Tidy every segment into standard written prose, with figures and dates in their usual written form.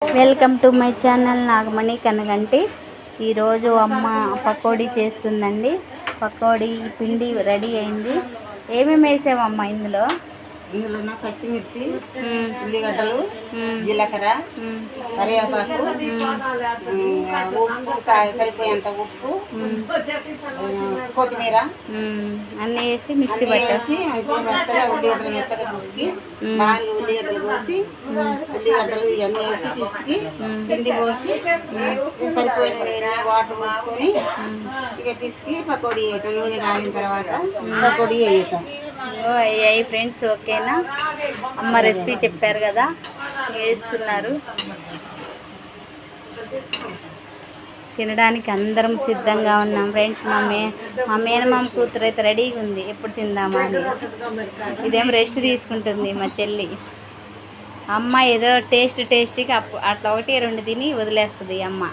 Welcome to my channel Nagamani Kanaganti. ఈరోజు అమ్మ పకోడీ చేస్తుందండి. పకోడీ పిండి రెడీ అయింది. ఏమేమి వేసావమ్మా ఇందులో? ఇందులో పచ్చిమిర్చి, ఉల్లిగడ్డలు, జీలకర్ర, కరివేపాకు, ఉప్పు సరిపోయేంత ఉప్పు, కొత్తిమీర అన్నీ వేసి మిక్సీ పట్టేసి మంచిగా మెత్తగా ఉల్లిగడ్డలు మెత్తగా పిసికి బాగా ఉల్లిగడ్డలు కోసి ఉల్లిగడ్డలు ఇవన్నీ వేసి పిసికి పిండి పోసి సరిపోయిన వాటర్ పోసుకొని ఇక పిసికి పకోడీ వేయటం. నూనె కాలిన తర్వాత పకోడీ వేయటం. అయ్యాయి ఫ్రెండ్స్. ఓకేనా, అమ్మ రెసిపీ చెప్పారు కదా, వేస్తున్నారు. తినడానికి అందరం సిద్ధంగా ఉన్నాం ఫ్రెండ్స్. మా మేనమామ కూతురు అయితే రెడీగా ఉంది, ఎప్పుడు తిందామా అని. ఇదేమో రెస్ట్ తీసుకుంటుంది మా చెల్లి. అమ్మ ఏదో టేస్టీగా అట్లా ఒకటి రెండు తిని వదిలేస్తుంది అమ్మ.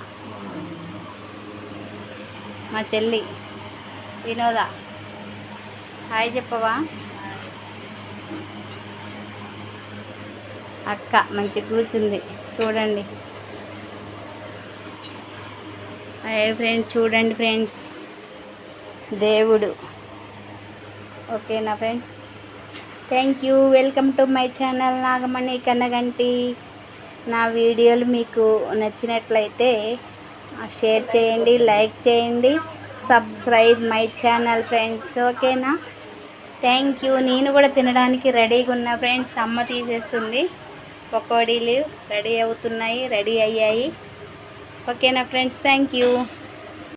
మా చెల్లి వినోద, హాయ్ చెప్పవా? అక్క మంచి కూర్చుంది చూడండి. ఫ్రెండ్స్ చూడండి ఫ్రెండ్స్, దేవుడు. ఓకేనా friends, thank you. Welcome to my channel Nagamani Kanaganti. నా వీడియోలు మీకు నచ్చినట్లయితే షేర్ చేయండి, లైక్ చేయండి, సబ్స్క్రైబ్ మై ఛానల్ ఫ్రెండ్స్. ఓకేనా, థ్యాంక్ యూ. నేను కూడా తినడానికి రెడీగా ఉన్నా ఫ్రెండ్స్. అమ్మ తీసేస్తుంది. పకోడీలు రెడీ అవుతున్నాయి, రెడీ అయ్యాయి. ఓకేనా ఫ్రెండ్స్, థ్యాంక్ యూ.